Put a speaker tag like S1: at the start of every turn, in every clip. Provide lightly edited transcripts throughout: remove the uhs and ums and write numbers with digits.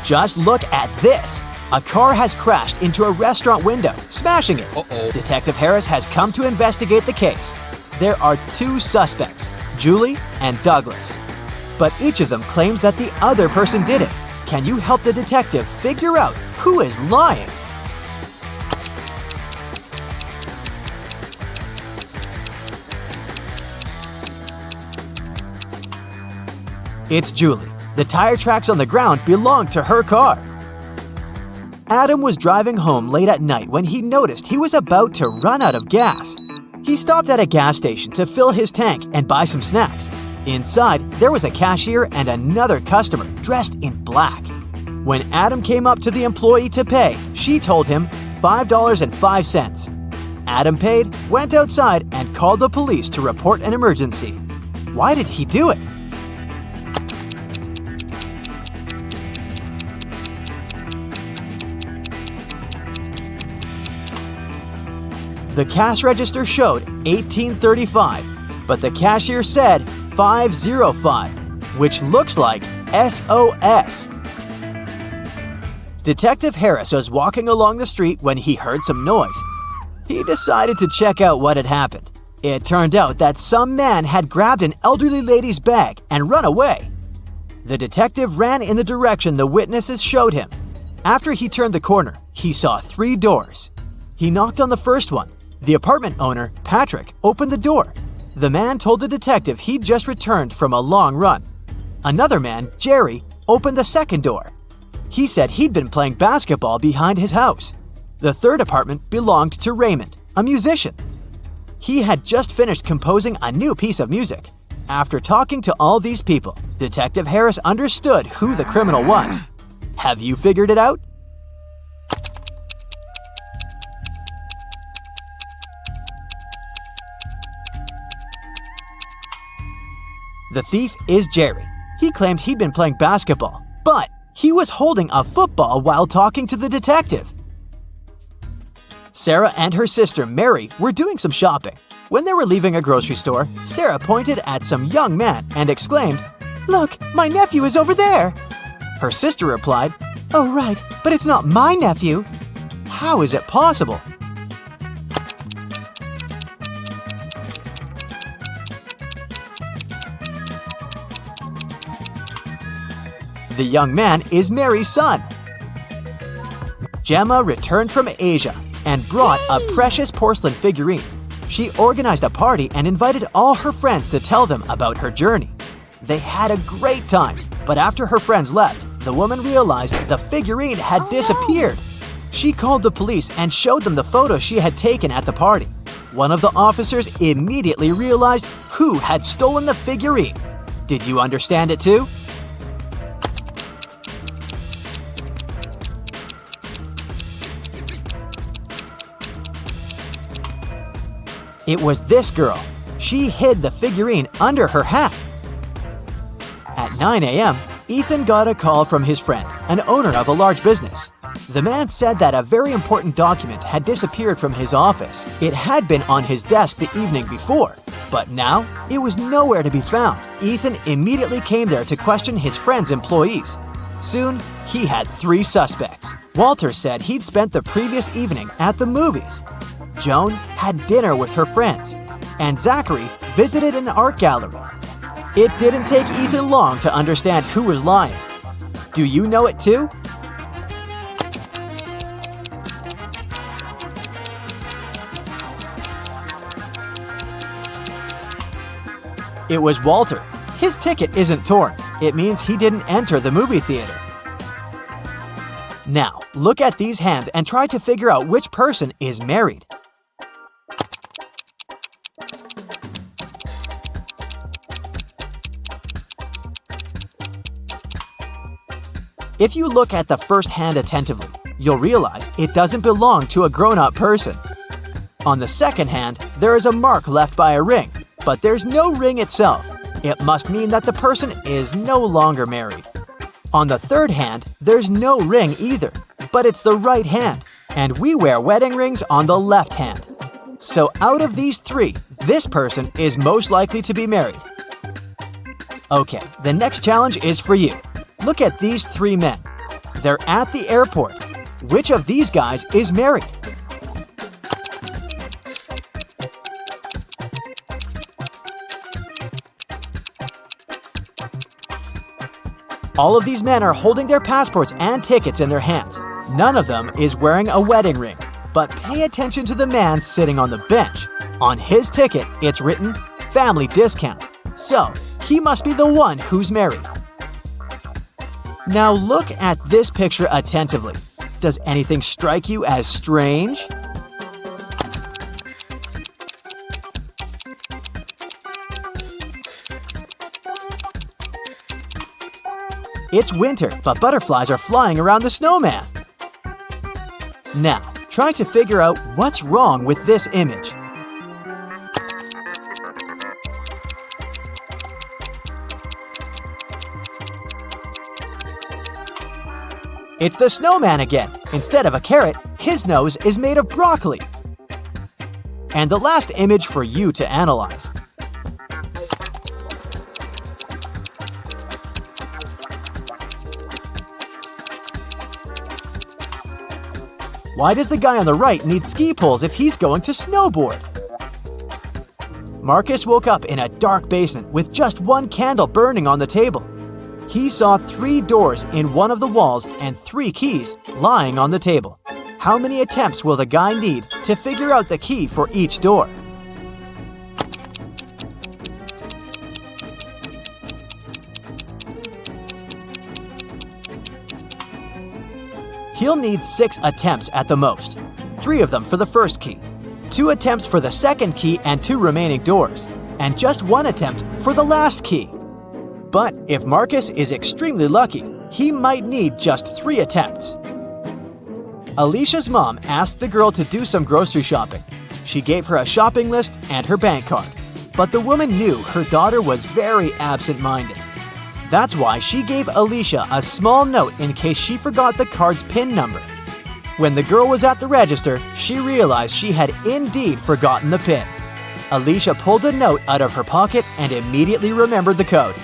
S1: Just look at this. A car has crashed into a restaurant window, smashing it.
S2: Uh-oh.
S1: Detective Harris has come to investigate the case. There are two suspects, Julie and Douglas. But each of them claims that the other person did it. Can you help the detective figure out who is lying? It's Julie. The tire tracks on the ground belonged to her car. Adam was driving home late at night when he noticed he was about to run out of gas. He stopped at a gas station to fill his tank and buy some snacks. Inside, there was a cashier and another customer dressed in black. When Adam came up to the employee to pay, she told him $5.05. Adam paid, went outside, and called the police to report an emergency. Why did he do it? The cash register showed $18.35, but the cashier said $5.05, which looks like SOS. Detective Harris was walking along the street when he heard some noise. He decided to check out what had happened. It turned out that some man had grabbed an elderly lady's bag and run away. The detective ran in the direction the witnesses showed him. After he turned the corner, he saw 3 doors. He knocked on the first one. The apartment owner, Patrick, opened the door. The man told the detective he'd just returned from a long run. Another man, Jerry, opened the second door. He said he'd been playing basketball behind his house. The third apartment belonged to Raymond, a musician. He had just finished composing a new piece of music. After talking to all these people, Detective Harris understood who the criminal was. Have you figured it out? The thief is Jerry. He claimed he'd been playing basketball, but he was holding a football while talking to the detective. Sarah and her sister Mary were doing some shopping. When they were leaving a grocery store, Sarah pointed at some young man and exclaimed, "Look, my nephew is over there!" Her sister replied, "Oh right, but it's not my nephew." How is it possible? The young man is Mary's son. Gemma returned from Asia and brought a precious porcelain figurine. She organized a party and invited all her friends to tell them about her journey. They had a great time, but after her friends left, the woman realized the figurine had disappeared. She called the police and showed them the photo she had taken at the party. One of the officers immediately realized who had stolen the figurine. Did you understand it too? It was this girl. She hid the figurine under her hat. At 9 a.m., Ethan got a call from his friend, an owner of a large business. The man said that a very important document had disappeared from his office. It had been on his desk the evening before, but now it was nowhere to be found. Ethan immediately came there to question his friend's employees. Soon, he had 3 suspects. Walter said he'd spent the previous evening at the movies. Joan had dinner with her friends, and Zachary visited an art gallery. It didn't take Ethan long to understand who was lying. Do you know it too? It was Walter. His ticket isn't torn. It means he didn't enter the movie theater. Now, look at these hands and try to figure out which person is married. If you look at the first hand attentively, you'll realize it doesn't belong to a grown-up person. On the second hand, there is a mark left by a ring, but there's no ring itself. It must mean that the person is no longer married. On the third hand, there's no ring either, but it's the right hand, and we wear wedding rings on the left hand. So out of these 3, this person is most likely to be married. Okay, the next challenge is for you. Look at these 3 men. They're at the airport. Which of these guys is married? All of these men are holding their passports and tickets in their hands. None of them is wearing a wedding ring. But pay attention to the man sitting on the bench. On his ticket, it's written, "Family discount." So, he must be the one who's married. Now look at this picture attentively. Does anything strike you as strange? It's winter, but butterflies are flying around the snowman. Now, try to figure out what's wrong with this image. It's the snowman again. Instead of a carrot, his nose is made of broccoli. And the last image for you to analyze. Why does the guy on the right need ski poles if he's going to snowboard? Marcus woke up in a dark basement with just one candle burning on the table. He saw 3 doors in one of the walls and 3 keys lying on the table. How many attempts will the guy need to figure out the key for each door? He'll need 6 attempts at the most, 3 of them for the first key, 2 attempts for the second key and 2 remaining doors, and just 1 attempt for the last key. But if Marcus is extremely lucky, he might need just 3 attempts. Alicia's mom asked the girl to do some grocery shopping. She gave her a shopping list and her bank card. But the woman knew her daughter was very absent-minded. That's why she gave Alicia a small note in case she forgot the card's PIN number. When the girl was at the register, she realized she had indeed forgotten the PIN. Alicia pulled the note out of her pocket and immediately remembered the code.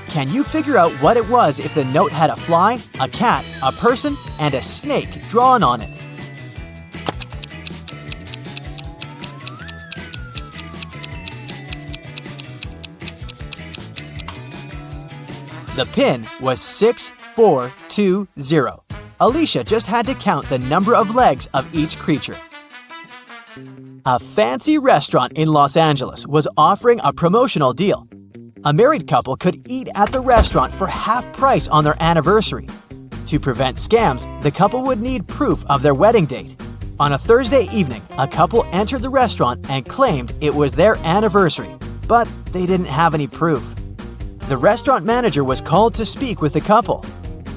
S1: Can you figure out what it was if the note had a fly, a cat, a person, and a snake drawn on it? The PIN was 6420. Alicia just had to count the number of legs of each creature. A fancy restaurant in Los Angeles was offering a promotional deal. A married couple could eat at the restaurant for half price on their anniversary. To prevent scams, the couple would need proof of their wedding date. On a Thursday evening, a couple entered the restaurant and claimed it was their anniversary, but they didn't have any proof. The restaurant manager was called to speak with the couple.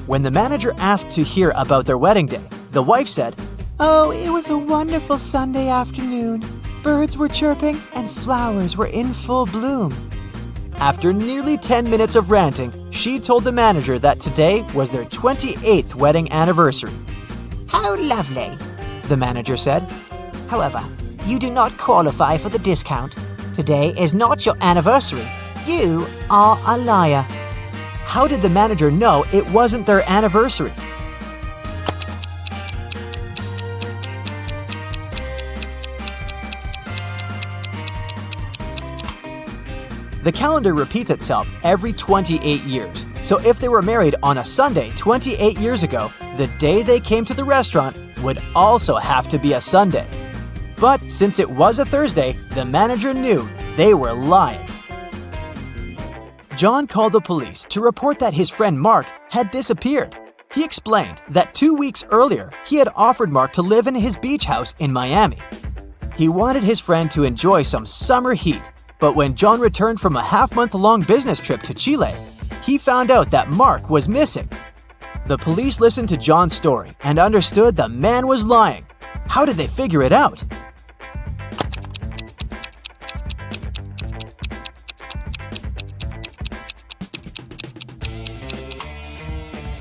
S1: When the manager asked to hear about their wedding day, the wife said, "Oh, it was a wonderful Sunday afternoon. Birds were chirping and flowers were in full bloom." After nearly 10 minutes of ranting, she told the manager that today was their 28th wedding anniversary.
S2: "How lovely," the manager said. "However, you do not qualify for the discount. Today is not your anniversary. You are a liar."
S1: How did the manager know it wasn't their anniversary? The calendar repeats itself every 28 years. So if they were married on a Sunday 28 years ago, the day they came to the restaurant would also have to be a Sunday. But since it was a Thursday, the manager knew they were lying. John called the police to report that his friend Mark had disappeared. He explained that 2 weeks earlier, he had offered Mark to live in his beach house in Miami. He wanted his friend to enjoy some summer heat. But when John returned from a half-month-long business trip to Chile, he found out that Mark was missing. The police listened to John's story and understood the man was lying. How did they figure it out?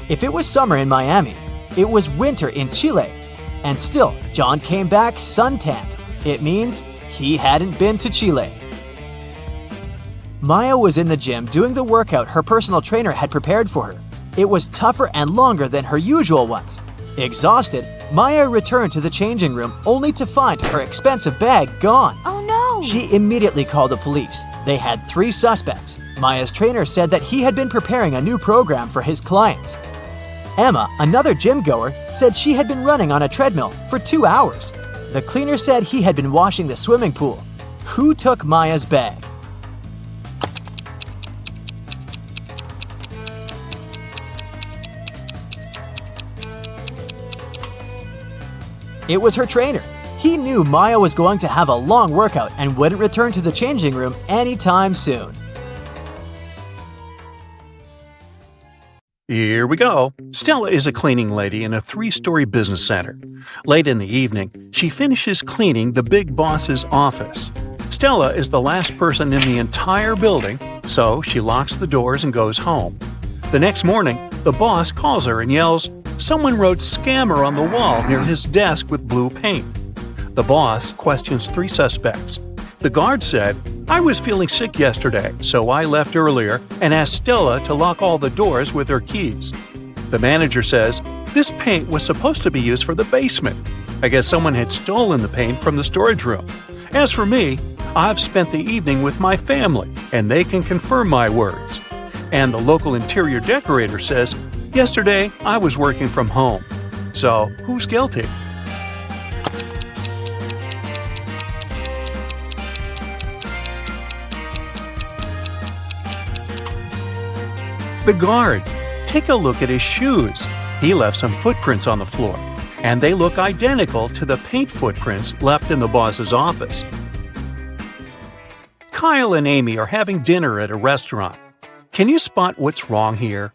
S1: If it was summer in Miami, it was winter in Chile. And still, John came back suntanned. It means he hadn't been to Chile. Maya was in the gym doing the workout her personal trainer had prepared for her. It was tougher and longer than her usual ones. Exhausted, Maya returned to the changing room only to find her expensive bag gone.
S3: Oh no!
S1: She immediately called the police. They had 3 suspects. Maya's trainer said that he had been preparing a new program for his clients. Emma, another gym goer, said she had been running on a treadmill for 2 hours. The cleaner said he had been washing the swimming pool. Who took Maya's bag? It was her trainer. He knew Maya was going to have a long workout and wouldn't return to the changing room anytime soon.
S4: Here we go. Stella is a cleaning lady in a 3-story business center. Late in the evening, she finishes cleaning the big boss's office. Stella is the last person in the entire building, so she locks the doors and goes home. The next morning, the boss calls her and yells, "Someone wrote scammer on the wall near his desk with blue paint." The boss questions 3 suspects. The guard said, "I was feeling sick yesterday, so I left earlier and asked Stella to lock all the doors with her keys." The manager says, "This paint was supposed to be used for the basement. I guess someone had stolen the paint from the storage room. As for me, I've spent the evening with my family, and they can confirm my words." And the local interior decorator says, "Yesterday, I was working from home." So, who's guilty? The guard. Take a look at his shoes. He left some footprints on the floor, and they look identical to the paint footprints left in the boss's office. Kyle and Amy are having dinner at a restaurant. Can you spot what's wrong here?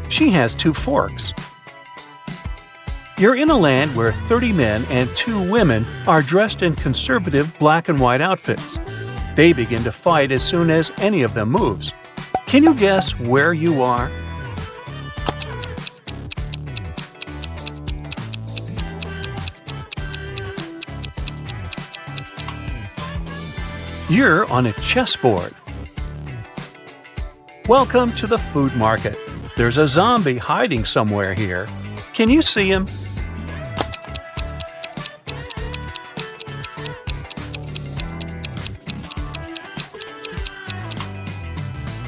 S4: She has 2 forks. You're in a land where 30 men and 2 women are dressed in conservative black and white outfits. They begin to fight as soon as any of them moves. Can you guess where you are? You're on a chessboard. Welcome to the food market. There's a zombie hiding somewhere here. Can you see him?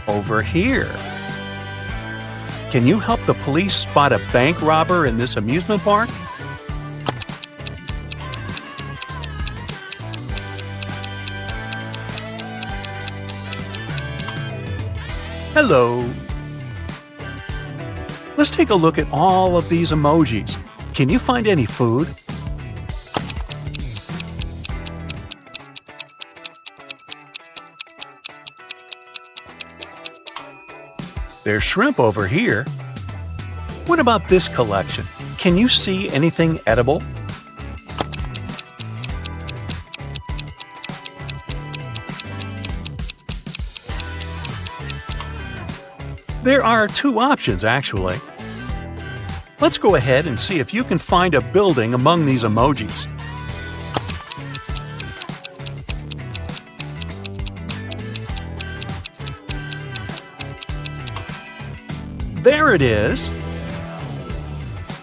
S4: Over here. Can you help the police spot a bank robber in this amusement park? Hello. Let's take a look at all of these emojis. Can you find any food? There's shrimp over here. What about this collection? Can you see anything edible? There are 2 options, actually. Let's go ahead and see if you can find a building among these emojis. There it is.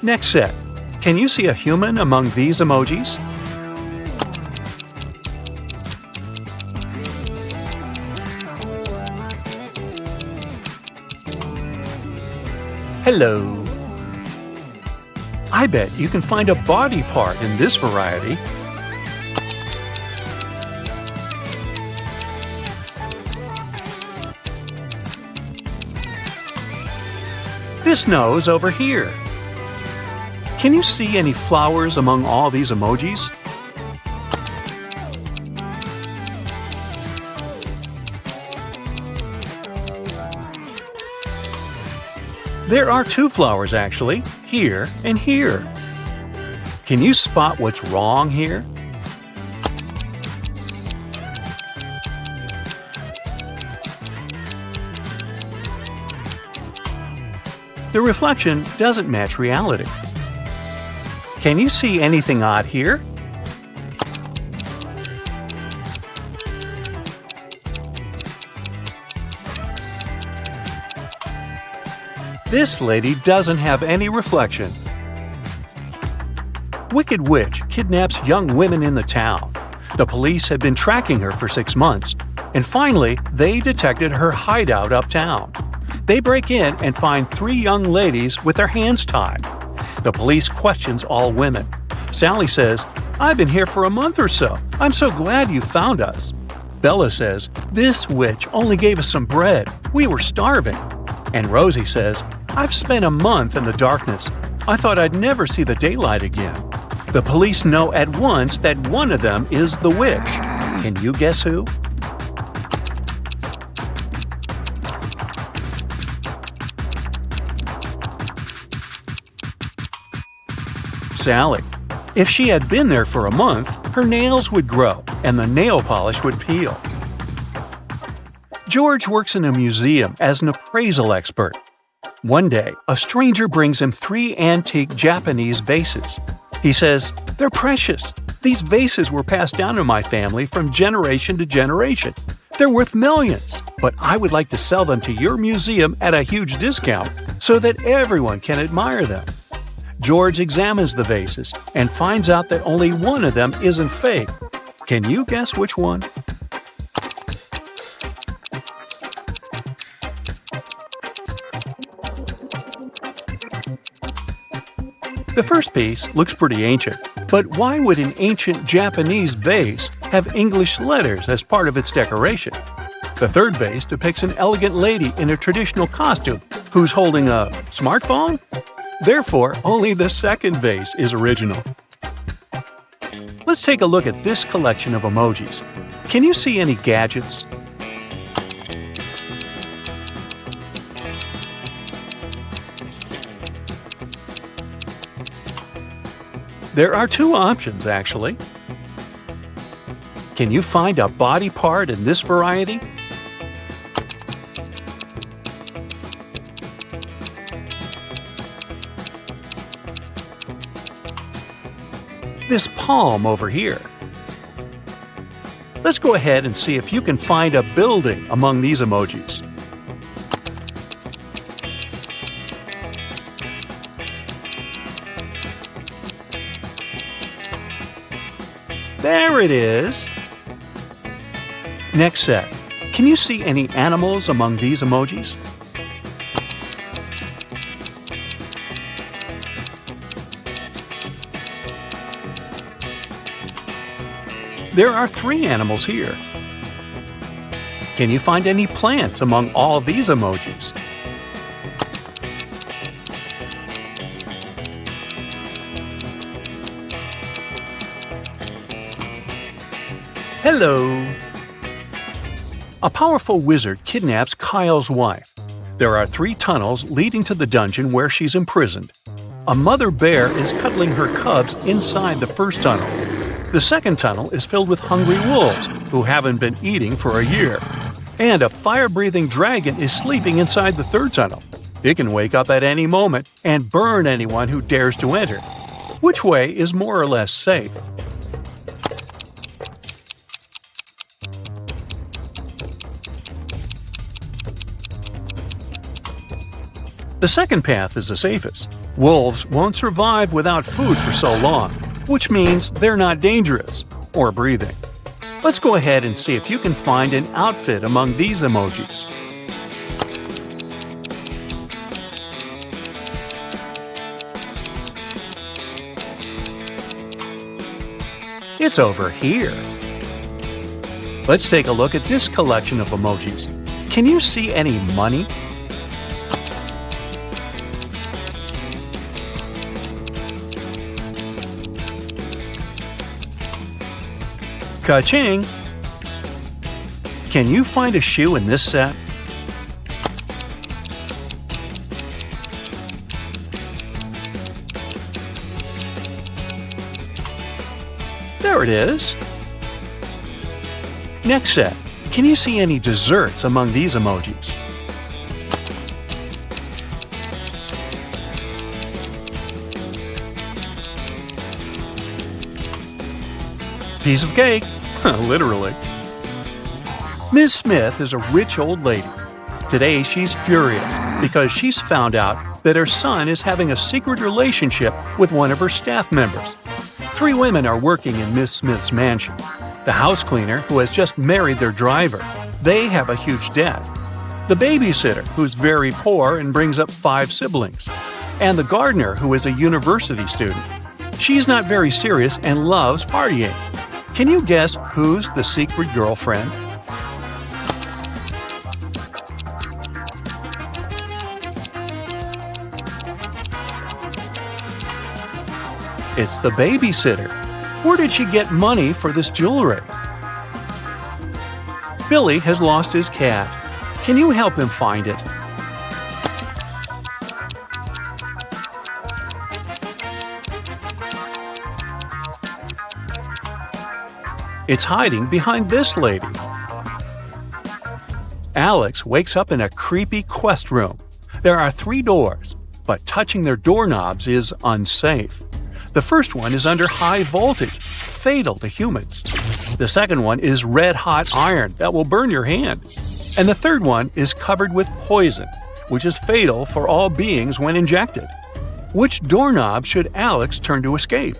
S4: Next set. Can you see a human among these emojis? Hello. I bet you can find a body part in this variety. This nose over here. Can you see any flowers among all these emojis? There are 2 flowers actually, here and here. Can you spot what's wrong here? The reflection doesn't match reality. Can you see anything odd here? This lady doesn't have any reflection. Wicked Witch kidnaps young women in the town. The police had been tracking her for 6 months, and finally, they detected her hideout uptown. They break in and find 3 young ladies with their hands tied. The police questions all women. Sally says, "I've been here for a month or so. I'm so glad you found us." Bella says, "This witch only gave us some bread. We were starving." And Rosie says, "I've spent a month in the darkness. I thought I'd never see the daylight again." The police know at once that one of them is the witch. Can you guess who? Sally. If she had been there for a month, her nails would grow and the nail polish would peel. George works in a museum as an appraisal expert. One day, a stranger brings him 3 antique Japanese vases. He says, "They're precious. These vases were passed down in my family from generation to generation. They're worth millions, but I would like to sell them to your museum at a huge discount so that everyone can admire them." George examines the vases and finds out that only one of them isn't fake. Can you guess which one? The first piece looks pretty ancient, but why would an ancient Japanese vase have English letters as part of its decoration? The third vase depicts an elegant lady in a traditional costume who's holding a smartphone? Therefore, only the second vase is original. Let's take a look at this collection of emojis. Can you see any gadgets? There are 2 options, actually. Can you find a body part in this variety? This palm over here. Let's go ahead and see if you can find a building among these emojis. There it is! Next set. Can you see any animals among these emojis? There are 3 animals here. Can you find any plants among all these emojis? Hello! A powerful wizard kidnaps Kyle's wife. There are 3 tunnels leading to the dungeon where she's imprisoned. A mother bear is cuddling her cubs inside the first tunnel. The second tunnel is filled with hungry wolves who haven't been eating for a year. And a fire-breathing dragon is sleeping inside the third tunnel. It can wake up at any moment and burn anyone who dares to enter. Which way is more or less safe? The second path is the safest. Wolves won't survive without food for so long, which means they're not dangerous or breathing. Let's go ahead and see if you can find an outfit among these emojis. It's over here. Let's take a look at this collection of emojis. Can you see any money? Ka-ching! Can you find a shoe in this set? There it is! Next set. Can you see any desserts among these emojis? Piece of cake. Literally. Ms. Smith is a rich old lady. Today, she's furious because she's found out that her son is having a secret relationship with one of her staff members. 3 women are working in Miss Smith's mansion. The house cleaner, who has just married their driver, they have a huge debt. The babysitter, who's very poor and brings up 5 siblings. And the gardener, who is a university student. She's not very serious and loves partying. Can you guess who's the secret girlfriend? It's the babysitter. Where did she get money for this jewelry? Billy has lost his cat. Can you help him find it? It's hiding behind this lady. Alex wakes up in a creepy quest room. There are 3 doors, but touching their doorknobs is unsafe. The first one is under high voltage, fatal to humans. The second one is red-hot iron that will burn your hand. And the third one is covered with poison, which is fatal for all beings when injected. Which doorknob should Alex turn to escape?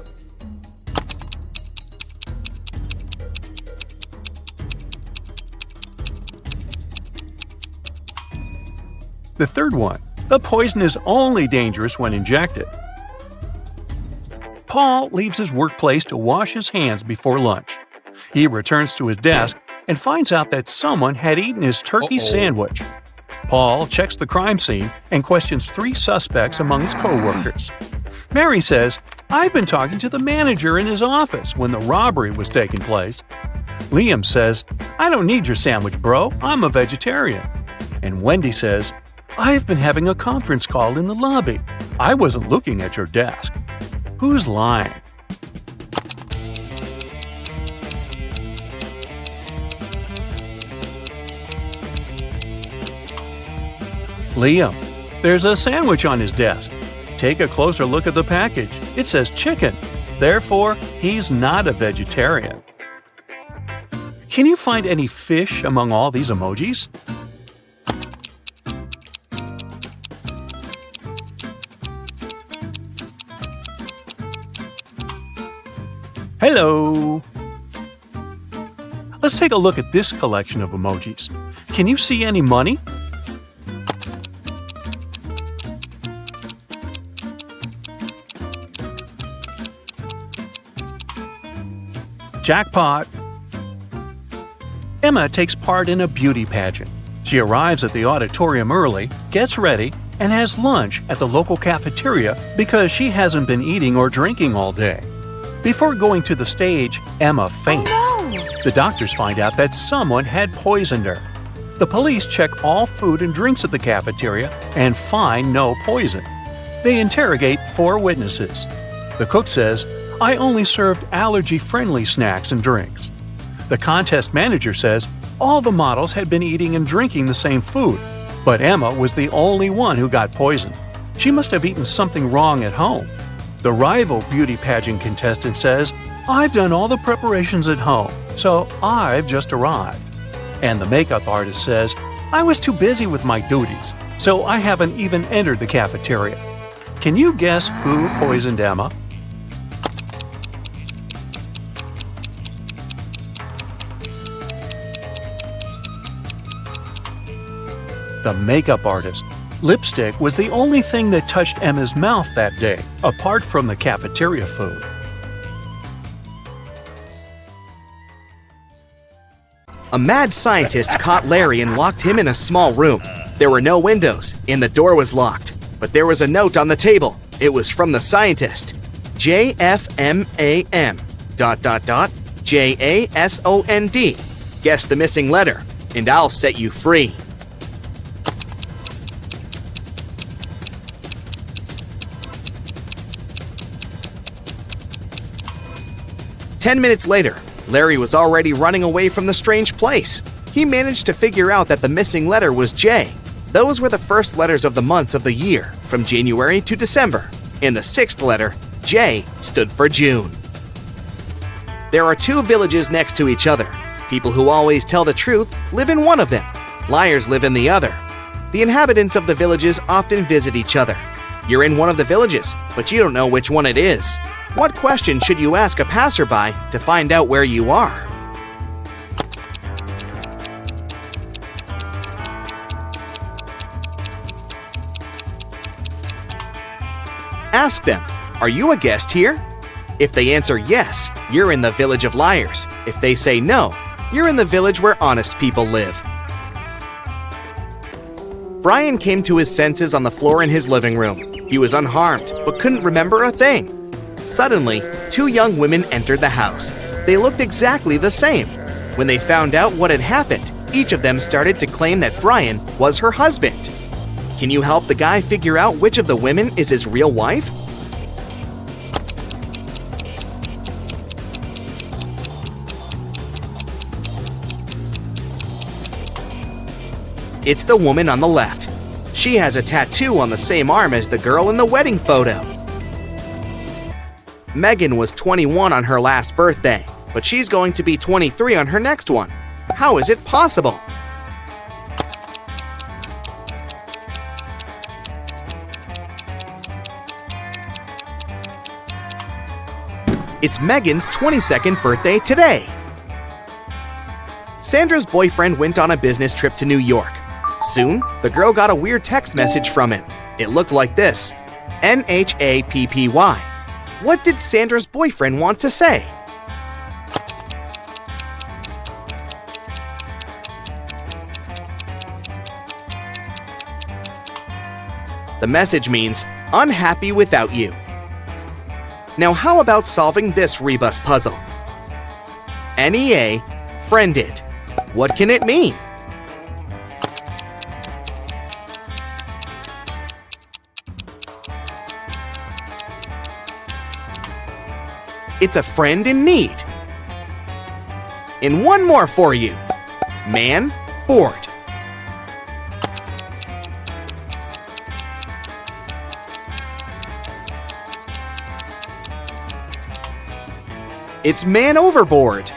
S4: The third one. The poison is only dangerous when injected. Paul leaves his workplace to wash his hands before lunch. He returns to his desk and finds out that someone had eaten his turkey sandwich. Paul checks the crime scene and questions 3 suspects among his co-workers. Mary says, "I've been talking to the manager in his office when the robbery was taking place." Liam says, "I don't need your sandwich, bro. I'm a vegetarian." And Wendy says, "I've been having a conference call in the lobby. I wasn't looking at your desk." Who's lying? Liam. There's a sandwich on his desk. Take a closer look at the package. It says chicken. Therefore, he's not a vegetarian. Can you find any fish among all these emojis? Hello! Let's take a look at this collection of emojis. Can you see any money? Jackpot! Emma takes part in a beauty pageant. She arrives at the auditorium early, gets ready, and has lunch at the local cafeteria because she hasn't been eating or drinking all day. Before going to the stage, Emma faints.
S3: Oh, no.
S4: The doctors find out that someone had poisoned her. The police check all food and drinks at the cafeteria and find no poison. They interrogate 4 witnesses. The cook says, "I only served allergy-friendly snacks and drinks." The contest manager says all the models had been eating and drinking the same food, but Emma was the only one who got poisoned. She must have eaten something wrong at home. The rival beauty pageant contestant says, "I've done all the preparations at home, so I've just arrived." And the makeup artist says, "I was too busy with my duties, so I haven't even entered the cafeteria." Can you guess who poisoned Emma? The makeup artist. Lipstick was the only thing that touched Emma's mouth that day, apart from the cafeteria food.
S5: A mad scientist caught Larry and locked him in a small room. There were no windows, and the door was locked. But there was a note on the table. It was from the scientist. JFMAM ... JASOND. Guess the missing letter, and I'll set you free. "10 minutes later, Larry was already running away from the strange place. He managed to figure out that the missing letter was J. Those were the first letters of the months of the year, from January to December. And the 6th letter, J, stood for June. There are 2 villages next to each other. People who always tell the truth live in one of them. Liars live in the other. The inhabitants of the villages often visit each other. You're in one of the villages, but you don't know which one it is. What question should you ask a passerby to find out where you are? Ask them, "Are you a guest here?" If they answer yes, you're in the village of liars. If they say no, you're in the village where honest people live. Brian came to his senses on the floor in his living room. He was unharmed, but couldn't remember a thing. Suddenly, two young women entered the house. They looked exactly the same. When they found out what had happened, each of them started to claim that Brian was her husband. Can you help the guy figure out which of the women is his real wife? It's the woman on the left. She has a tattoo on the same arm as the girl in the wedding photo. Megan was 21 on her last birthday, but she's going to be 23 on her next one. How is it possible? It's Megan's 22nd birthday today. Sandra's boyfriend went on a business trip to New York. Soon, the girl got a weird text message from him. It looked like this: NHAPPY. What did Sandra's boyfriend want to say? The message means, "Unhappy without you." Now how about solving this rebus puzzle? NEA, friended. What can it mean? It's a friend in need. And one more for you. Man, bored. It's man overboard.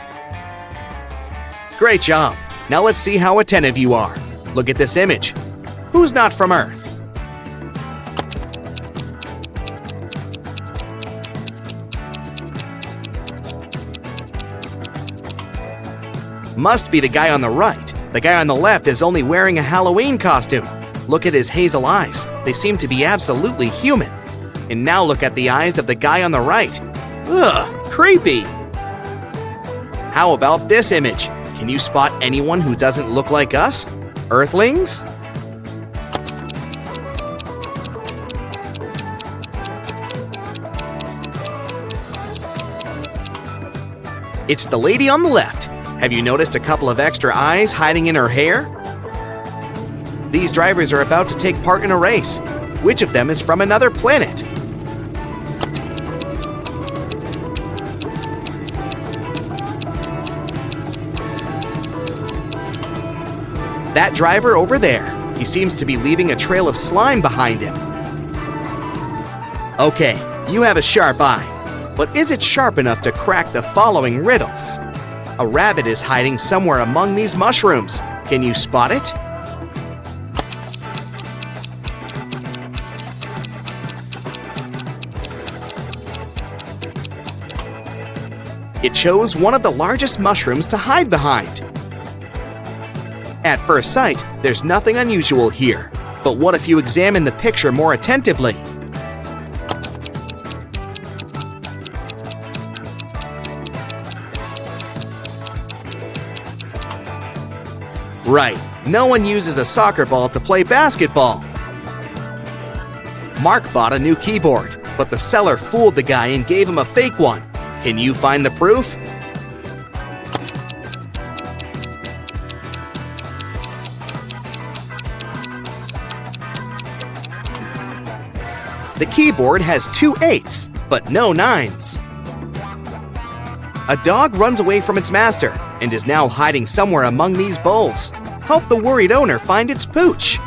S5: Great job. Now let's see how attentive you are. Look at this image. Who's not from Earth? Must be the guy on the right. The guy on the left is only wearing a Halloween costume. Look at his hazel eyes. They seem to be absolutely human. And now look at the eyes of the guy on the right. Ugh, creepy. How about this image? Can you spot anyone who doesn't look like us? Earthlings? It's the lady on the left. Have you noticed a couple of extra eyes hiding in her hair? These drivers are about to take part in a race. Which of them is from another planet? That driver over there. He seems to be leaving a trail of slime behind him. Okay, you have a sharp eye. But is it sharp enough to crack the following riddles? A rabbit is hiding somewhere among these mushrooms. Can you spot it? It chose one of the largest mushrooms to hide behind. At first sight, there's nothing unusual here. But what if you examine the picture more attentively? Right, no one uses a soccer ball to play basketball. Mark bought a new keyboard, but the seller fooled the guy and gave him a fake one. Can you find the proof? The keyboard has 2 8s, but no 9s. A dog runs away from its master and is now hiding somewhere among these bowls. Help the worried owner find its pooch.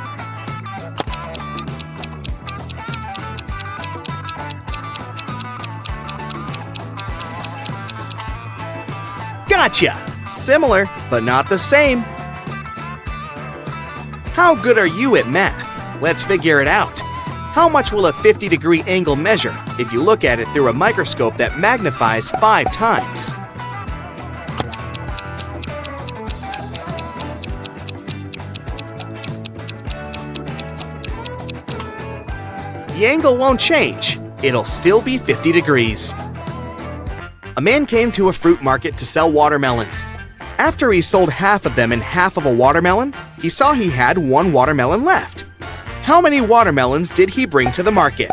S5: Gotcha! Similar, but not the same. How good are you at math? Let's figure it out. How much will a 50-degree angle measure if you look at it through a microscope that magnifies 5 times? The angle won't change. It'll still be 50 degrees. A man came to a fruit market to sell watermelons. After he sold half of them and half of a watermelon, he saw he had 1 watermelon left. How many watermelons did he bring to the market?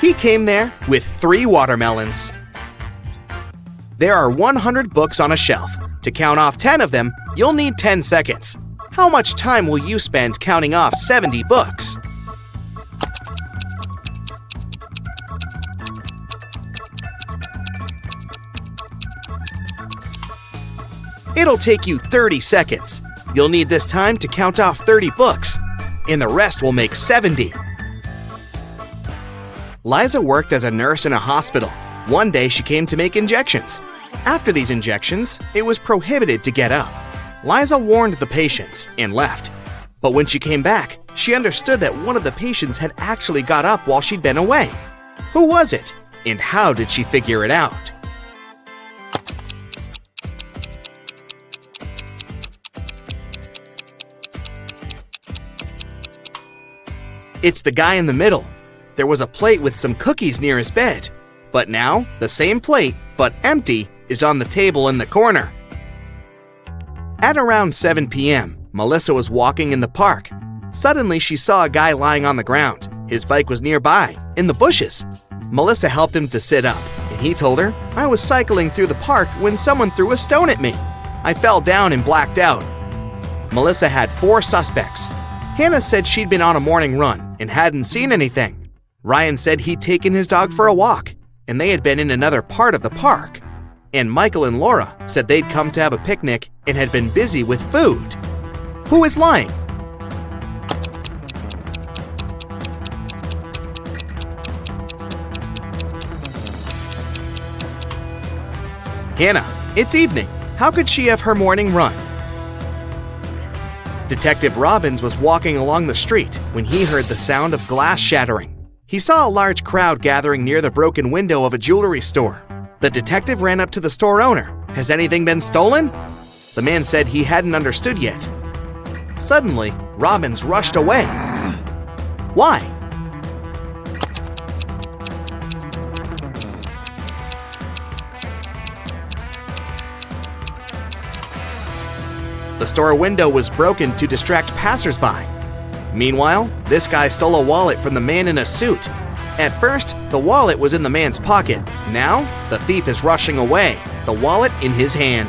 S5: He came there with 3 watermelons. There are 100 books on a shelf. To count off 10 of them, you'll need 10 seconds. How much time will you spend counting off 70 books? It'll take you 30 seconds. You'll need this time to count off 30 books, and the rest will make 70. Liza worked as a nurse in a hospital. One day she came to make injections. After these injections, it was prohibited to get up. Liza warned the patients and left. But when she came back, she understood that one of the patients had actually got up while she'd been away. Who was it? And how did she figure it out? It's the guy in the middle. There was a plate with some cookies near his bed. But now, the same plate, but empty, is on the table in the corner. At around 7 p.m., Melissa was walking in the park. Suddenly, she saw a guy lying on the ground. His bike was nearby, in the bushes. Melissa helped him to sit up, and he told her, "I was cycling through the park when someone threw a stone at me. I fell down and blacked out." Melissa had 4 suspects. Hannah said she'd been on a morning run and hadn't seen anything. Ryan said he'd taken his dog for a walk, and they had been in another part of the park. And Michael and Laura said they'd come to have a picnic and had been busy with food. Who is lying? Hannah, it's evening. How could she have her morning run? Detective Robbins was walking along the street when he heard the sound of glass shattering. He saw a large crowd gathering near the broken window of a jewelry store. The detective ran up to the store owner. "Has anything been stolen?" The man said he hadn't understood yet. Suddenly, Robbins rushed away. Why? The store window was broken to distract passersby. Meanwhile, this guy stole a wallet from the man in a suit. At first, the wallet was in the man's pocket. Now, the thief is rushing away, the wallet in his hand.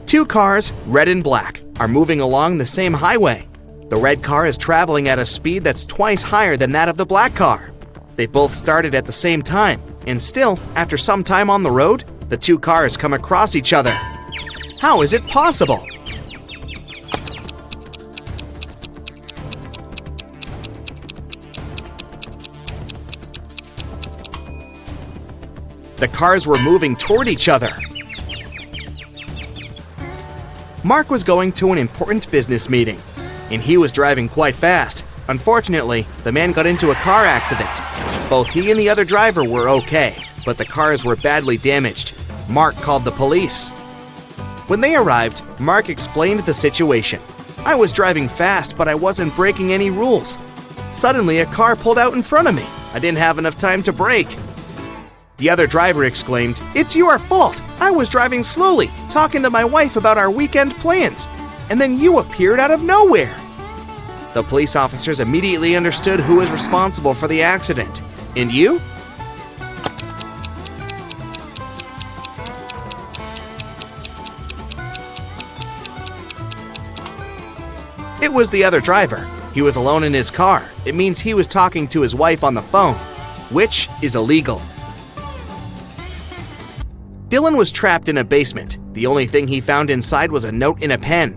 S5: 2 cars, red and black, are moving along the same highway. The red car is traveling at a speed that's twice higher than that of the black car. They both started at the same time, and still, after some time on the road, the 2 cars come across each other. How is it possible? The cars were moving toward each other. Mark was going to an important business meeting, and he was driving quite fast. Unfortunately, the man got into a car accident. Both he and the other driver were okay, but the cars were badly damaged. Mark called the police. When they arrived, Mark explained the situation. "I was driving fast, but I wasn't breaking any rules. Suddenly, a car pulled out in front of me. I didn't have enough time to brake." The other driver exclaimed, "It's your fault! I was driving slowly, talking to my wife about our weekend plans, and then you appeared out of nowhere." The police officers immediately understood who was responsible for the accident. And you? It was the other driver. He was alone in his car. It means he was talking to his wife on the phone, which is illegal. Dylan was trapped in a basement. The only thing he found inside was a note and a pen.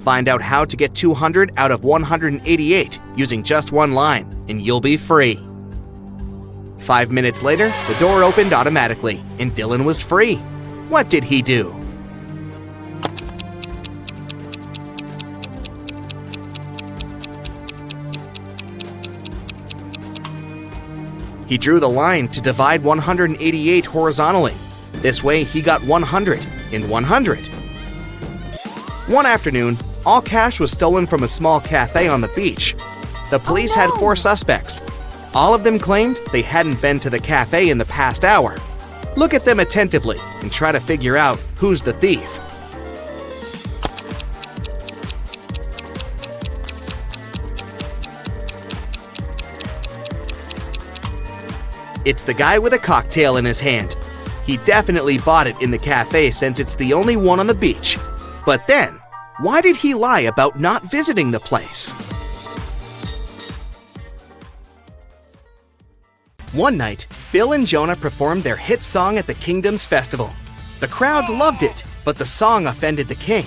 S5: Find out how to get 200 out of 188 using just one line, and you'll be free. 5 minutes later, the door opened automatically, and Dylan was free. What did he do? He drew the line to divide 188 horizontally. This way, he got 100 and 100. One afternoon, all cash was stolen from a small cafe on the beach. The police had 4 suspects. All of them claimed they hadn't been to the cafe in the past hour. Look at them attentively and try to figure out who's the thief. It's the guy with a cocktail in his hand. He definitely bought it in the cafe since it's the only one on the beach. But then, why did he lie about not visiting the place? One night, Bill and Jonah performed their hit song at the Kingdom's festival. The crowds loved it, but the song offended the king.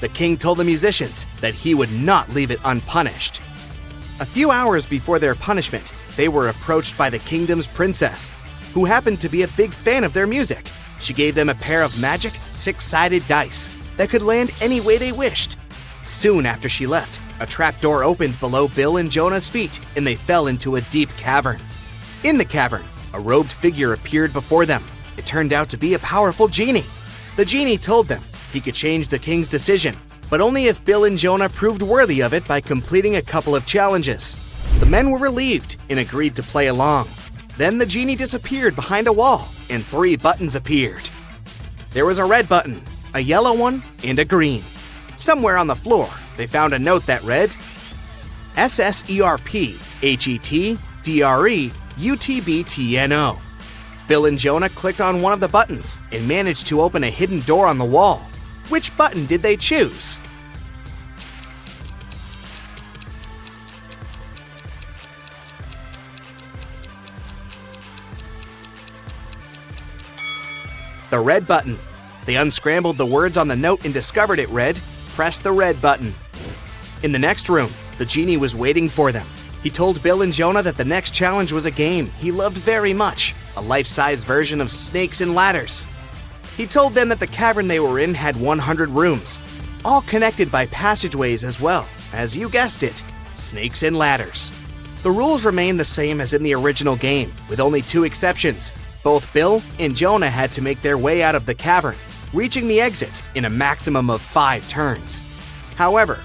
S5: The king told the musicians that he would not leave it unpunished. A few hours before their punishment, they were approached by the Kingdom's princess, who happened to be a big fan of their music. She gave them a pair of magic, 6-sided dice that could land any way they wished. Soon after she left, a trapdoor opened below Bill and Jonah's feet, and they fell into a deep cavern. In the cavern, a robed figure appeared before them. It turned out to be a powerful genie. The genie told them he could change the king's decision, but only if Bill and Jonah proved worthy of it by completing a couple of challenges. The men were relieved and agreed to play along. Then the genie disappeared behind a wall, and 3 buttons appeared. There was a red button, a yellow one, and a green. Somewhere on the floor, they found a note that read, SSERPHETDREUTBTNO. Bill and Jonah clicked on one of the buttons and managed to open a hidden door on the wall. Which button did they choose? The red button. They unscrambled the words on the note and discovered it read, "Press the red button." In the next room, the genie was waiting for them. He told Bill and Jonah that the next challenge was a game he loved very much, a life-size version of Snakes and Ladders. He told them that the cavern they were in had 100 rooms, all connected by passageways as well, as you guessed it, snakes and ladders. The rules remained the same as in the original game, with only 2 exceptions. Both Bill and Jonah had to make their way out of the cavern, reaching the exit in a maximum of 5 turns. However,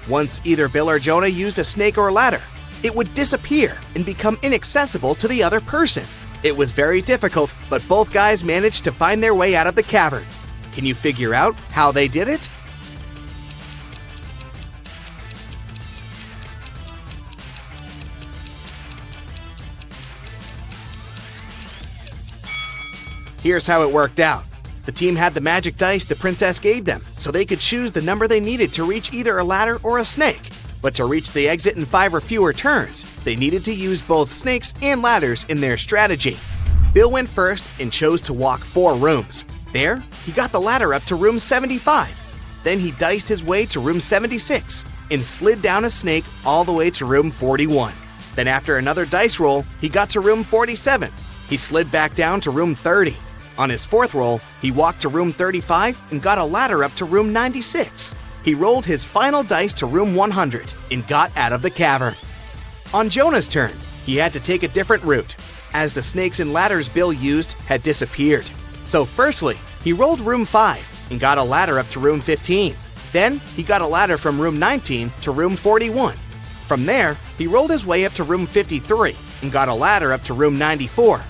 S5: once either Bill or Jonah used a snake or ladder, it would disappear and become inaccessible to the other person. It was very difficult, but both guys managed to find their way out of the cavern. Can you figure out how they did it? Here's how it worked out. The team had the magic dice the princess gave them, so they could choose the number they needed to reach either a ladder or a snake. But to reach the exit in 5 or fewer turns, they needed to use both snakes and ladders in their strategy. Bill went first and chose to walk 4 rooms. There, he got the ladder up to room 75. Then he diced his way to room 76 and slid down a snake all the way to room 41. Then after another dice roll, he got to room 47. He slid back down to room 30. On his 4th roll, he walked to room 35 and got a ladder up to room 96. He rolled his final dice to room 100 and got out of the cavern. On Jonah's turn, he had to take a different route, as the snakes and ladders Bill used had disappeared. So firstly, he rolled room 5 and got a ladder up to room 15. Then, he got a ladder from room 19 to room 41. From there, he rolled his way up to room 53 and got a ladder up to room 94.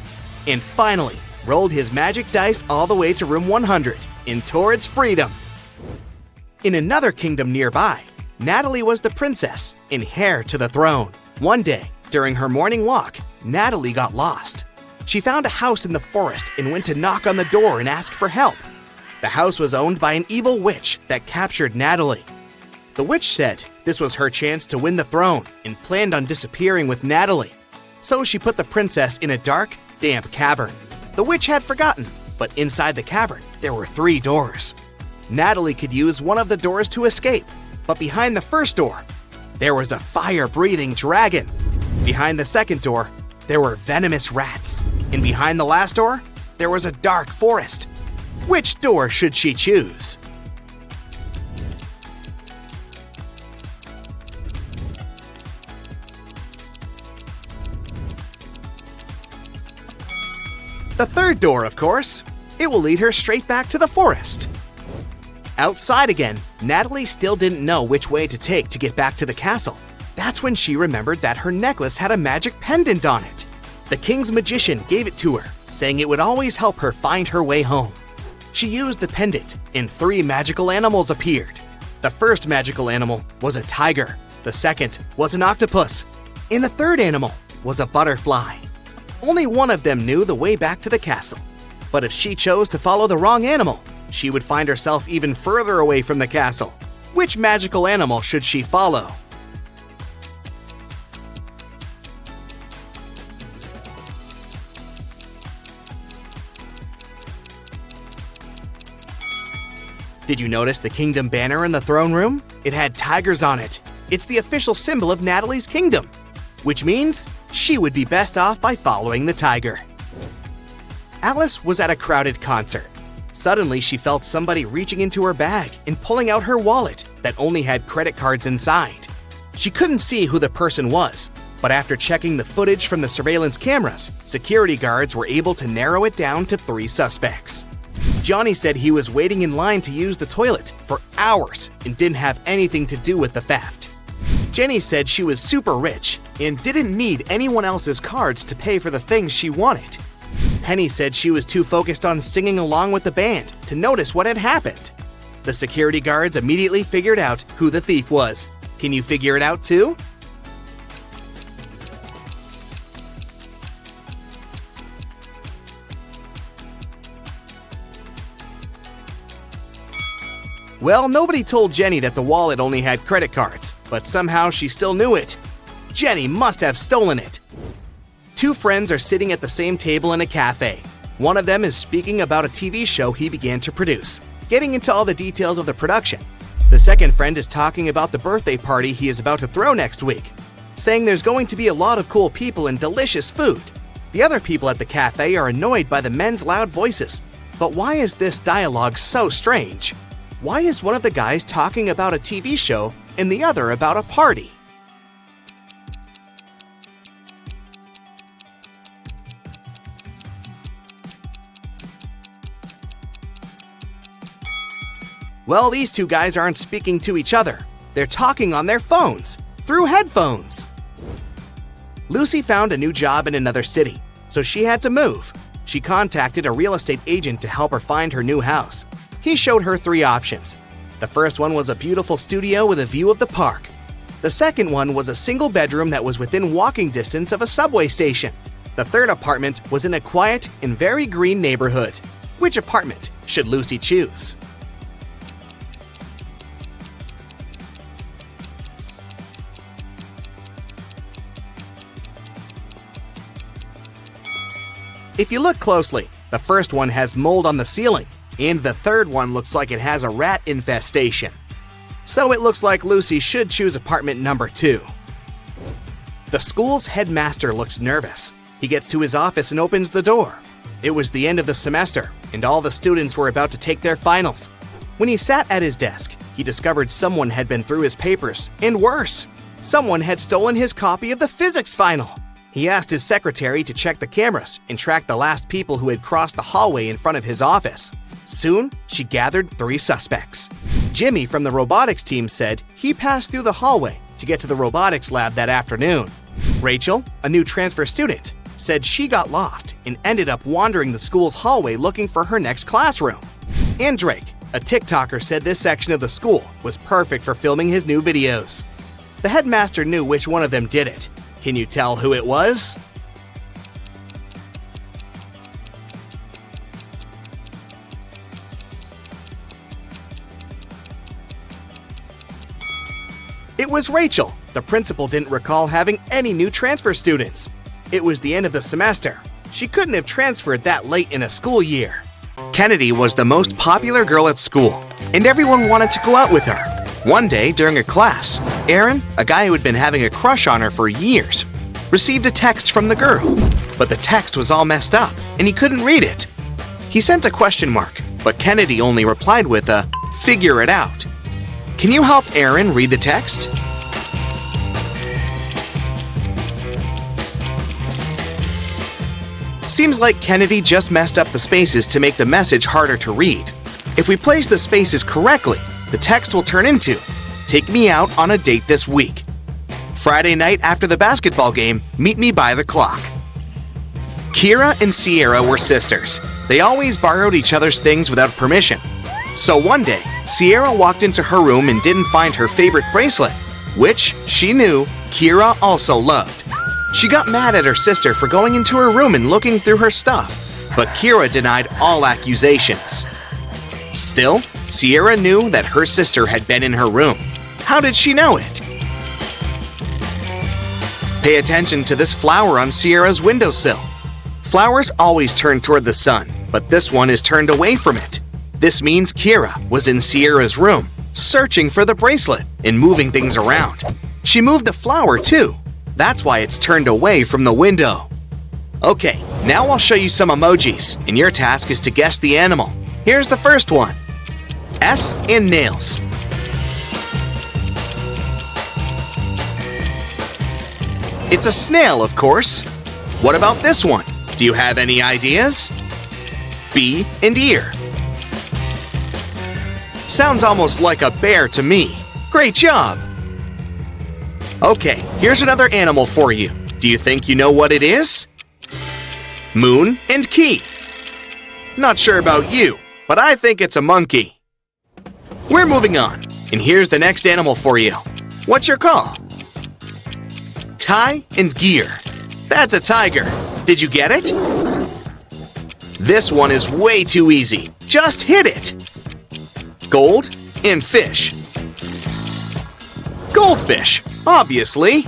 S5: And finally, rolled his magic dice all the way to room 100 and towards freedom. In another kingdom nearby, Natalie was the princess and heir to the throne. One day, during her morning walk, Natalie got lost. She found a house in the forest and went to knock on the door and ask for help. The house was owned by an evil witch that captured Natalie. The witch said this was her chance to win the throne and planned on disappearing with Natalie. So she put the princess in a dark, damp cavern. The witch had forgotten, but inside the cavern, there were 3 doors. Natalie could use one of the doors to escape, but behind the first door, there was a fire-breathing dragon. Behind the second door, there were venomous rats. And behind the last door, there was a dark forest. Which door should she choose? The third door, of course. It will lead her straight back to the forest. Outside again, Natalie still didn't know which way to take to get back to the castle. That's when she remembered that her necklace had a magic pendant on it. The king's magician gave it to her, saying it would always help her find her way home. She used the pendant, and 3 magical animals appeared. The first magical animal was a tiger, the second was an octopus, and the third animal was a butterfly. Only one of them knew the way back to the castle. But if she chose to follow the wrong animal, she would find herself even further away from the castle. Which magical animal should she follow? Did you notice the kingdom banner in the throne room? It had tigers on it. It's the official symbol of Natalie's kingdom, which means she would be best off by following the tiger. Alice was at a crowded concert. Suddenly, she felt somebody reaching into her bag and pulling out her wallet that only had credit cards inside. She couldn't see who the person was, but after checking the footage from the surveillance cameras, security guards were able to narrow it down to 3 suspects. Johnny said he was waiting in line to use the toilet for hours and didn't have anything to do with the theft. Jenny said she was super rich and didn't need anyone else's cards to pay for the things she wanted. Penny said she was too focused on singing along with the band to notice what had happened. The security guards immediately figured out who the thief was. Can you figure it out too? Well, nobody told Jenny that the wallet only had credit cards, but somehow she still knew it. Jenny must have stolen it. 2 friends are sitting at the same table in a cafe. One of them is speaking about a TV show he began to produce, getting into all the details of the production. The second friend is talking about the birthday party he is about to throw next week, saying there's going to be a lot of cool people and delicious food. The other people at the cafe are annoyed by the men's loud voices. But why is this dialogue so strange? Why is one of the guys talking about a TV show and the other about a party? Well, these 2 guys aren't speaking to each other. They're talking on their phones, through headphones. Lucy found a new job in another city, so she had to move. She contacted a real estate agent to help her find her new house. He showed her 3 options. The first one was a beautiful studio with a view of the park. The second one was a single bedroom that was within walking distance of a subway station. The third apartment was in a quiet and very green neighborhood. Which apartment should Lucy choose? If you look closely, the first one has mold on the ceiling, and the third one looks like it has a rat infestation. So it looks like Lucy should choose apartment number 2. The school's headmaster looks nervous. He gets to his office and opens the door. It was the end of the semester, and all the students were about to take their finals. When he sat at his desk, he discovered someone had been through his papers, and worse, someone had stolen his copy of the physics final. He asked his secretary to check the cameras and track the last people who had crossed the hallway in front of his office. Soon, she gathered 3 suspects. Jimmy from the robotics team said he passed through the hallway to get to the robotics lab that afternoon. Rachel, a new transfer student, said she got lost and ended up wandering the school's hallway looking for her next classroom. And Drake, a TikToker, said this section of the school was perfect for filming his new videos. The headmaster knew which one of them did it. Can you tell who it was? It was Rachel. The principal didn't recall having any new transfer students. It was the end of the semester. She couldn't have transferred that late in a school year. Kennedy was the most popular girl at school, and everyone wanted to go out with her. One day during a class, Aaron, a guy who had been having a crush on her for years, received a text from the girl, but the text was all messed up and he couldn't read it. He sent a question mark, but Kennedy only replied with a "figure it out." Can you help Aaron read the text? Seems like Kennedy just messed up the spaces to make the message harder to read. If we place the spaces correctly, the text will turn into, "Take me out on a date this week. Friday night after the basketball game, meet me by the clock." Kira and Sierra were sisters. They always borrowed each other's things without permission. So one day, Sierra walked into her room and didn't find her favorite bracelet, which she knew Kira also loved. She got mad at her sister for going into her room and looking through her stuff, but Kira denied all accusations. Still, Sierra knew that her sister had been in her room. How did she know it? Pay attention to this flower on Sierra's windowsill. Flowers always turn toward the sun, but this one is turned away from it. This means Kira was in Sierra's room, searching for the bracelet and moving things around. She moved the flower too. That's why it's turned away from the window. Okay, now I'll show you some emojis, and your task is to guess the animal. Here's the first one. S in nails. It's a snail, of course. What about this one? Do you have any ideas? B and ear. Sounds almost like a bear to me. Great job! Okay, here's another animal for you. Do you think you know what it is? Moon and key. Not sure about you, but I think it's a monkey. We're moving on, and here's the next animal for you. What's your call? Tie and gear. That's a tiger. Did you get it? This one is way too easy. Just hit it. Gold and fish. Goldfish, obviously.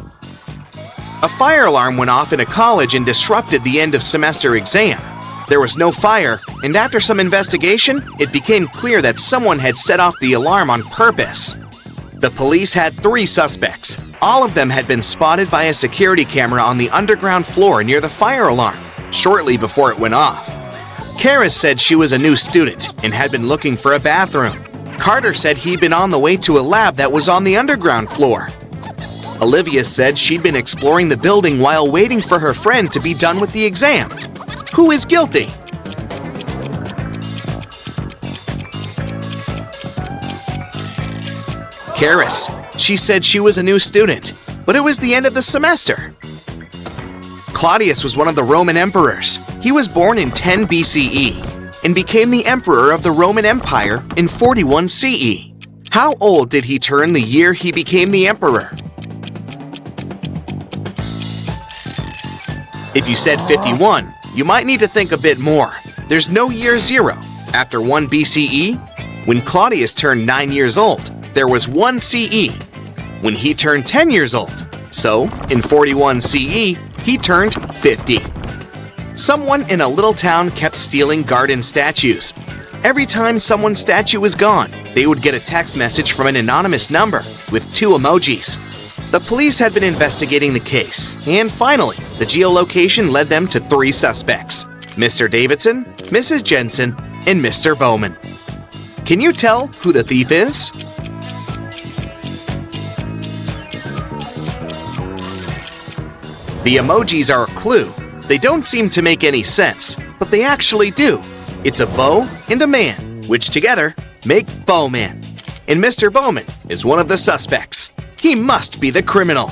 S5: A fire alarm went off in a college and disrupted the end of semester exam. There was no fire, and after some investigation, it became clear that someone had set off the alarm on purpose. The police had 3 suspects. All of them had been spotted by a security camera on the underground floor near the fire alarm, shortly before it went off. Karis said she was a new student and had been looking for a bathroom. Carter said he'd been on the way to a lab that was on the underground floor. Olivia said she'd been exploring the building while waiting for her friend to be done with the exam. Who is guilty? Karis. She said she was a new student, but it was the end of the semester. Claudius was one of the Roman emperors. He was born in 10 BCE and became the emperor of the Roman Empire in 41 CE. How old did he turn the year he became the emperor? If you said 51, you might need to think a bit more. There's no year 0. After 1 BCE, when Claudius turned 9 years old, there was 1 CE. When he turned 10 years old, so in 41 CE, he turned 50. Someone in a little town kept stealing garden statues. Every time someone's statue was gone, they would get a text message from an anonymous number with 2 emojis. The police had been investigating the case, and finally, the geolocation led them to 3 suspects: Mr. Davidson, Mrs. Jensen, and Mr. Bowman. Can you tell who the thief is? The emojis are a clue. They don't seem to make any sense, but they actually do. It's a bow and a man, which together make Bowman. And Mr. Bowman is one of the suspects. He must be the criminal.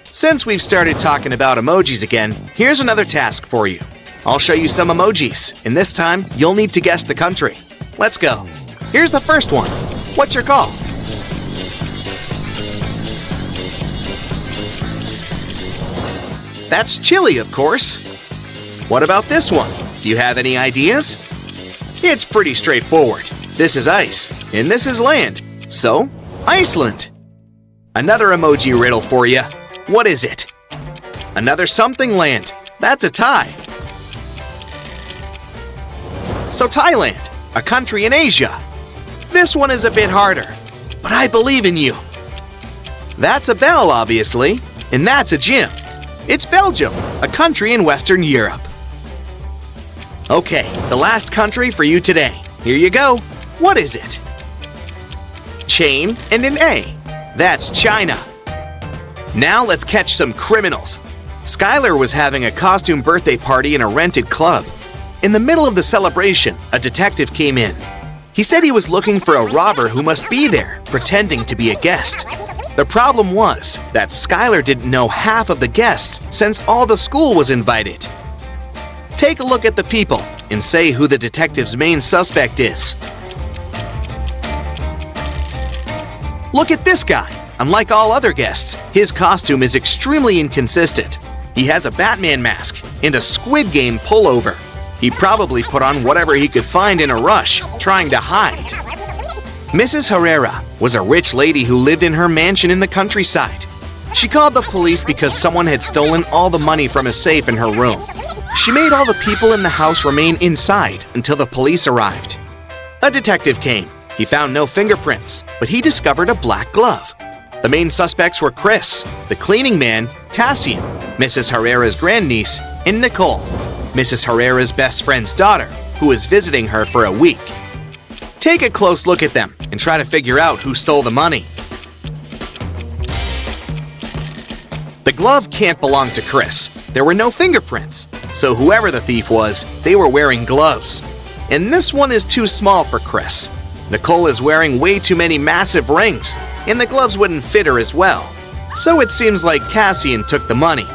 S5: Since we've started talking about emojis again, here's another task for you. I'll show you some emojis, and this time you'll need to guess the country. Let's go. Here's the first one. What's your call? That's Chile, of course. What about this one? Do you have any ideas? It's pretty straightforward. This is ice, and this is land. So, Iceland. Another emoji riddle for you. What is it? Another something land. That's a tie. So Thailand, a country in Asia. This one is a bit harder, but I believe in you. That's a bell, obviously, and that's a gym. It's Belgium, a country in Western Europe. Okay, the last country for you today. Here you go. What is it? Chain and an A. That's China. Now let's catch some criminals. Skylar was having a costume birthday party in a rented club. In the middle of the celebration, a detective came in. He said he was looking for a robber who must be there, pretending to be a guest. The problem was that Skylar didn't know half of the guests since all the school was invited. Take a look at the people and say who the detective's main suspect is. Look at this guy. Unlike all other guests, his costume is extremely inconsistent. He has a Batman mask and a Squid Game pullover. He probably put on whatever he could find in a rush, trying to hide. Mrs. Herrera was a rich lady who lived in her mansion in the countryside. She called the police because someone had stolen all the money from a safe in her room. She made all the people in the house remain inside until the police arrived. A detective came. He found no fingerprints, but he discovered a black glove. The main suspects were Chris, the cleaning man, Cassian, Mrs. Herrera's grandniece, and Nicole, Mrs. Herrera's best friend's daughter, who was visiting her for a week. Take a close look at them and try to figure out who stole the money. The glove can't belong to Chris. There were no fingerprints, so whoever the thief was, they were wearing gloves. And this one is too small for Chris. Nicole is wearing way too many massive rings, and the gloves wouldn't fit her as well. So it seems like Cassian took the money.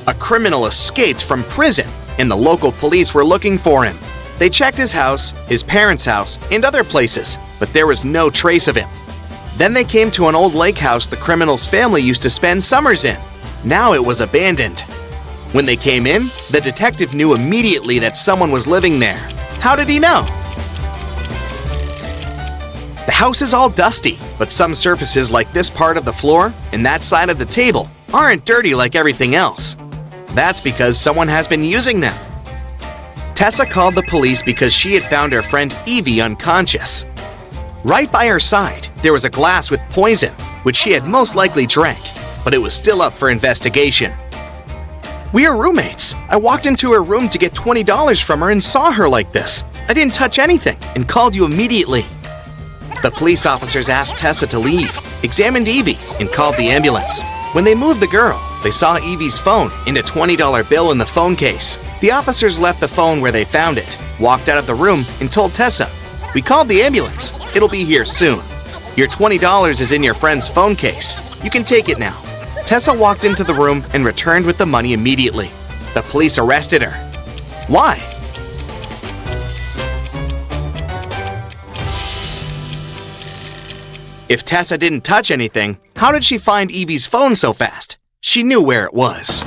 S5: A criminal escaped from prison, and the local police were looking for him. They checked his house, his parents' house, and other places, but there was no trace of him. Then they came to an old lake house the criminal's family used to spend summers in. Now it was abandoned. When they came in, the detective knew immediately that someone was living there. How did he know? The house is all dusty, but some surfaces like this part of the floor and that side of the table aren't dirty like everything else. That's because someone has been using them. Tessa called the police because she had found her friend Evie unconscious. Right by her side, there was a glass with poison, which she had most likely drank, but it was still up for investigation. We are roommates. I walked into her room to get $20 from her and saw her like this. I didn't touch anything and called you immediately. The police officers asked Tessa to leave, examined Evie, and called the ambulance. When they moved the girl, they saw Evie's phone and a $20 bill in the phone case. The officers left the phone where they found it, walked out of the room, and told Tessa, "We called the ambulance. It'll be here soon. Your $20 is in your friend's phone case. You can take it now." Tessa walked into the room and returned with the money immediately. The police arrested her. Why? If Tessa didn't touch anything, how did she find Evie's phone so fast? She knew where it was.